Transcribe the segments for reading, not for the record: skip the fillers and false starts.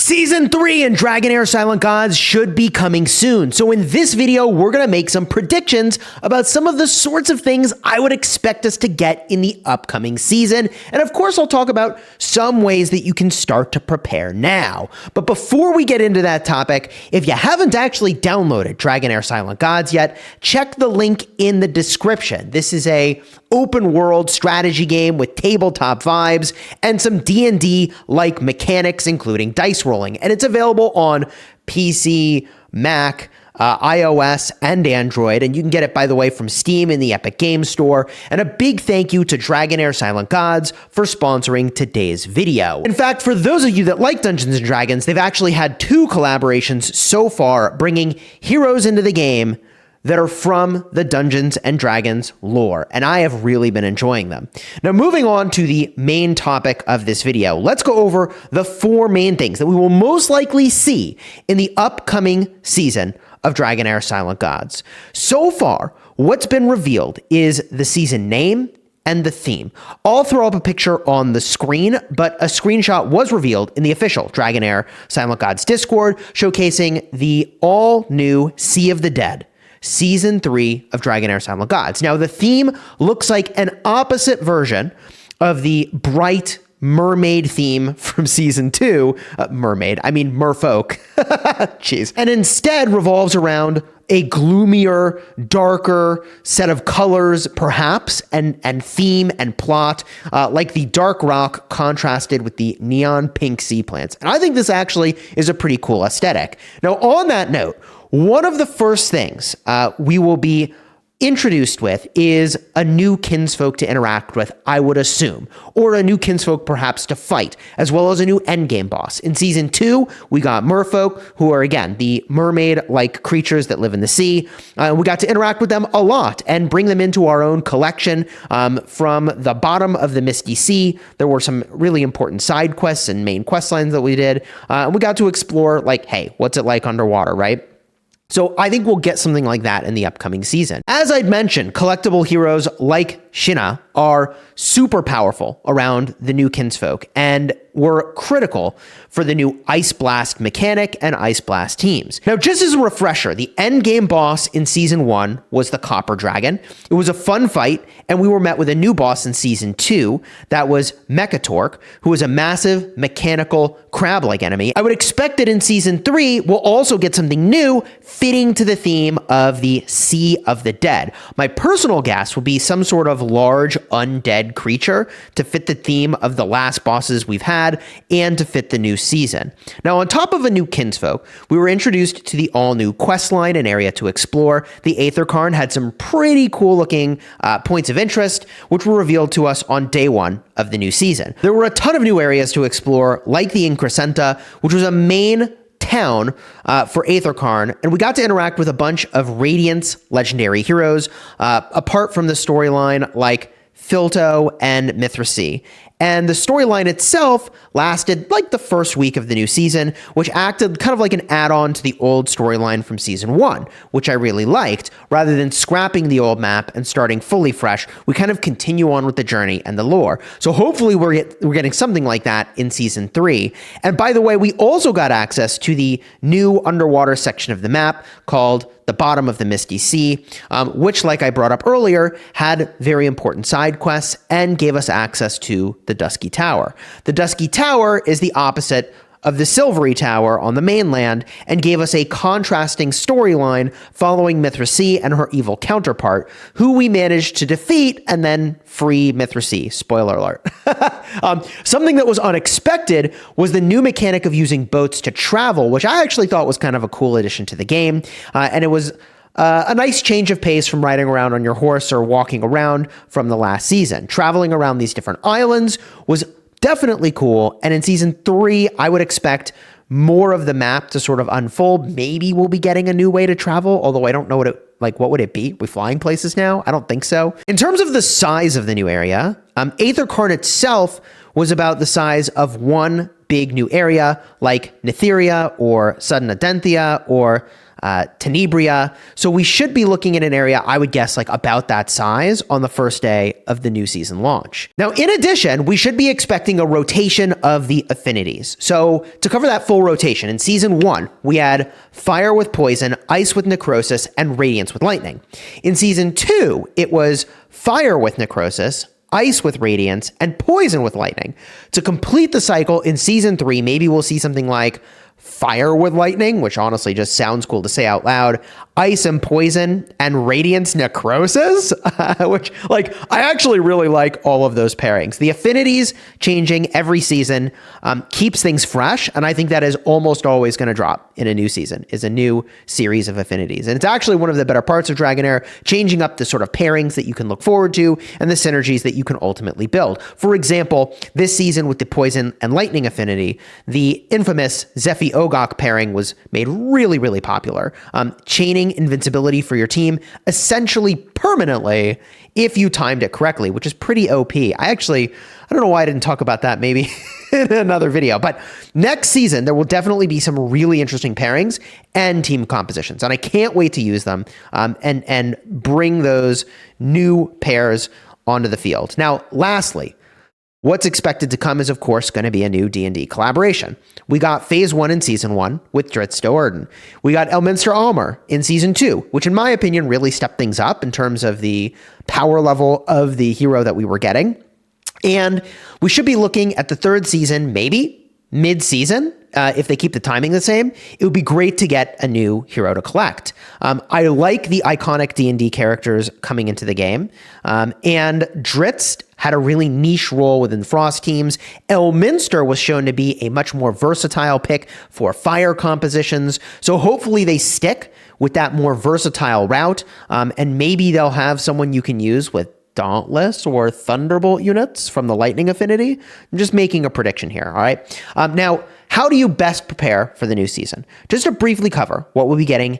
Season 3 in Dragonheir Silent Gods should be coming soon, so in this video we're going to make some predictions about some of the sorts of things I would expect us to get in the upcoming season, and of course I'll talk about some ways that you can start to prepare now. But before we get into that topic, if you haven't actually downloaded Dragonheir Silent Gods yet, check the link in the description. This is a open world strategy game with tabletop vibes and some D&D-like mechanics, including dice rolling, and it's available on PC, Mac, iOS, and Android, and you can get it, by the way, from Steam in the Epic Games Store. And a big thank you to Dragonheir Silent Gods for sponsoring today's video. In fact, for those of you that like Dungeons & Dragons, they've actually had 2 collaborations so far, bringing heroes into the game that are from the Dungeons & Dragons lore, and I have really been enjoying them. Now, moving on to the main topic of this video, let's go over the 4 main things that we will most likely see in the upcoming season of Dragonheir Silent Gods. So far, what's been revealed is the season name and the theme. I'll throw up a picture on the screen, but a screenshot was revealed in the official Dragonheir Silent Gods Discord, showcasing the all-new Sea of the Dead, Season 3 of Dragonheir Silent Gods. Now, the theme looks like an opposite version of the bright mermaid theme from Season 2. Merfolk. Jeez. And instead revolves around a gloomier, darker set of colors, perhaps, and theme and plot, like the dark rock contrasted with the neon pink sea plants. And I think this actually is a pretty cool aesthetic. Now, on that note, one of the first things we will be introduced with is a new kinsfolk to interact with, I would assume, or a new kinsfolk perhaps to fight, as well as a new endgame boss. In Season 2, we got merfolk, who are, again, the mermaid-like creatures that live in the sea. We got to interact with them a lot and bring them into our own collection. From the bottom of the Misty Sea, there were some really important side quests and main quest lines that we did. We got to explore, like, hey, what's it like underwater, right? So I think we'll get something like that in the upcoming season. As I'd mentioned, collectible heroes like Shinna are super powerful around the new kinsfolk and were critical for the new Ice Blast mechanic and Ice Blast teams. Now, just as a refresher, the endgame boss in Season 1 was the Copper Dragon. It was a fun fight, and we were met with a new boss in Season 2 that was Mechatork, who was a massive mechanical crab-like enemy. I would expect that in Season 3, we'll also get something new fitting to the theme of the Sea of the Dead. My personal guess would be some sort of large undead creature to fit the theme of the last bosses we've had and to fit the new season. Now, on top of a new kinsfolk, we were introduced to the all-new quest line and area to explore. The Aether Karn had some pretty cool-looking points of interest, which were revealed to us on day 1 of the new season. There were a ton of new areas to explore, like the Increscenta, which was a main town for Aether Karn, and we got to interact with a bunch of Radiance legendary heroes, apart from the storyline like Filto and Mithracy. And the storyline itself lasted like the first week of the new season, which acted kind of like an add-on to the old storyline from Season 1, which I really liked. Rather than scrapping the old map and starting fully fresh, we kind of continue on with the journey and the lore. So hopefully we're getting something like that in Season 3. And by the way, we also got access to the new underwater section of the map called the Bottom of the Misty Sea, which, like I brought up earlier, had very important side quests and gave us access to the Dusky Tower. The Dusky Tower is the opposite of the Silvery Tower on the mainland and gave us a contrasting storyline following Mithracy and her evil counterpart, who we managed to defeat and then free Mithracy. Spoiler alert. Something that was unexpected was the new mechanic of using boats to travel, which I actually thought was kind of a cool addition to the game. And it was a nice change of pace from riding around on your horse or walking around from the last season. Traveling around these different islands was definitely cool, and in Season 3, I would expect more of the map to sort of unfold. Maybe we'll be getting a new way to travel, although I don't know what would it be? We flying places now? I don't think so. In terms of the size of the new area, Aether Karn itself was about the size of one big new area, like Netheria or Sudden Adenthia or Tenebria. So we should be looking at an area, I would guess, like about that size on the first day of the new season launch. Now, in addition, we should be expecting a rotation of the affinities. So to cover that full rotation, in season 1, we had fire with poison, ice with necrosis, and radiance with lightning. In season 2, it was fire with necrosis, ice with radiance, and poison with lightning. To complete the cycle in season 3, maybe we'll see something like fire with lightning, which honestly just sounds cool to say out loud, ice and poison, and radiance necrosis, which, like, I actually really like all of those pairings. The affinities changing every season keeps things fresh, and I think that is almost always going to drop in a new season, is a new series of affinities. And it's actually one of the better parts of Dragonheir, changing up the sort of pairings that you can look forward to and the synergies that you can ultimately build. For example, this season with the poison and lightning affinity, the infamous Zephy Ogok pairing was made really, really popular, chaining invincibility for your team essentially permanently if you timed it correctly, which is pretty OP. I don't know why I didn't talk about that maybe in another video, but next season there will definitely be some really interesting pairings and team compositions, and I can't wait to use them and bring those new pairs onto the field. Now, lastly, what's expected to come is, of course, going to be a new D&D collaboration. We got Phase 1 in Season 1 with Drizzt Do'Urden. We got Elminster Almer in Season 2, which in my opinion really stepped things up in terms of the power level of the hero that we were getting. And we should be looking at the third season, maybe mid-season, if they keep the timing the same. It would be great to get a new hero to collect. I like the iconic D&D characters coming into the game, and Drizzt had a really niche role within Frost teams. Elminster was shown to be a much more versatile pick for fire compositions, so hopefully they stick with that more versatile route, and maybe they'll have someone you can use with Dauntless or Thunderbolt units from the Lightning Affinity. I'm just making a prediction here, all right? Now, how do you best prepare for the new season? Just to briefly cover what we'll be getting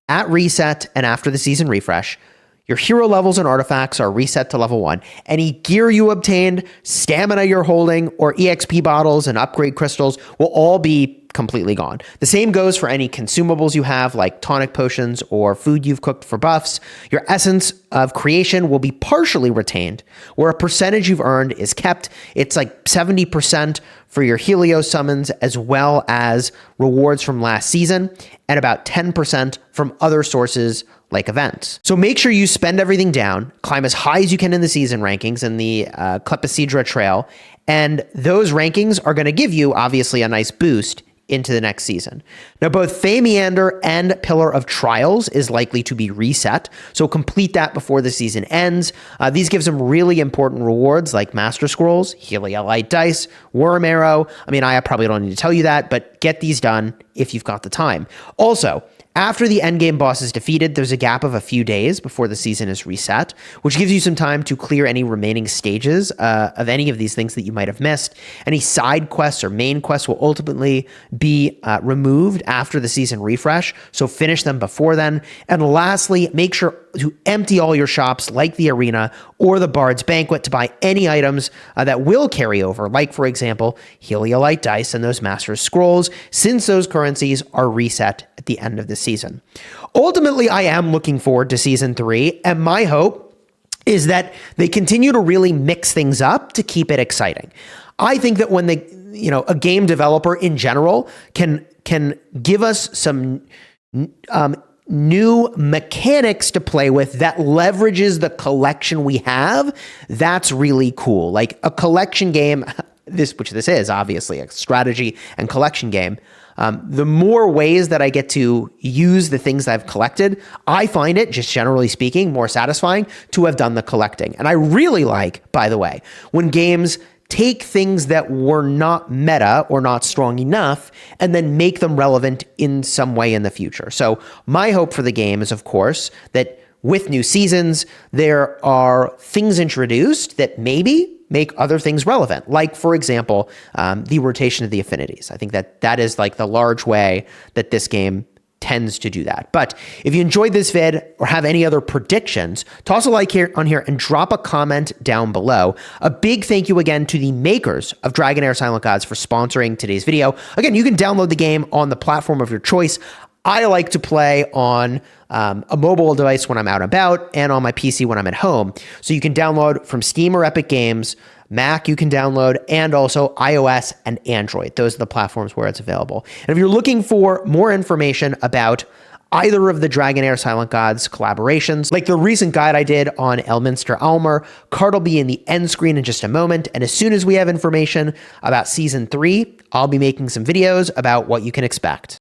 at reset and after the season refresh. Your hero levels and artifacts are reset to level 1. Any gear you obtained, stamina you're holding, or EXP bottles and upgrade crystals will all be completely gone. The same goes for any consumables you have, like tonic potions or food you've cooked for buffs. Your essence of creation will be partially retained, where a percentage you've earned is kept. It's like 70% for your Helios summons, as well as rewards from last season, and about 10% from other sources like events. So make sure you spend everything down, climb as high as you can in the season rankings in the Clepsydra Trail, and those rankings are going to give you, obviously, a nice boost into the next season. Now, both Feymeander and Pillar of Trials is likely to be reset, so complete that before the season ends. These give some really important rewards like Master Scrolls, Heliolite Dice, Worm Arrow. I mean, I probably don't need to tell you that, but get these done if you've got the time. Also, after the endgame boss is defeated, there's a gap of a few days before the season is reset, which gives you some time to clear any remaining stages of any of these things that you might have missed. Any side quests or main quests will ultimately be removed after the season refresh, so finish them before then. And lastly, make sure to empty all your shops like the Arena or the Bard's Banquet to buy any items that will carry over, like, for example, Heliolite Dice and those Master Scrolls, since those currencies are reset at the end of the season. Ultimately, I am looking forward to Season 3, and my hope is that they continue to really mix things up to keep it exciting. I think that when a game developer in general can give us some new mechanics to play with that leverages the collection we have, that's really cool. Like a collection game, which this is obviously a strategy and collection game. The more ways that I get to use the things that I've collected, I find it, just generally speaking, more satisfying to have done the collecting. And I really like, by the way, when games take things that were not meta or not strong enough and then make them relevant in some way in the future. So my hope for the game is, of course, that with new seasons, there are things introduced that maybe make other things relevant. Like, for example, the rotation of the affinities. I think that is like the large way that this game tends to do that. But if you enjoyed this vid or have any other predictions, toss a like here and drop a comment down below. A big thank you again to the makers of Dragonheir Silent Gods for sponsoring today's video. Again, you can download the game on the platform of your choice. I like to play on a mobile device when I'm out and about and on my PC when I'm at home. So you can download from Steam or Epic Games, Mac you can download, and also iOS and Android. Those are the platforms where it's available. And if you're looking for more information about either of the Dragonheir Silent Gods collaborations, like the recent guide I did on Elminster Almer, card will be in the end screen in just a moment. And as soon as we have information about Season 3, I'll be making some videos about what you can expect.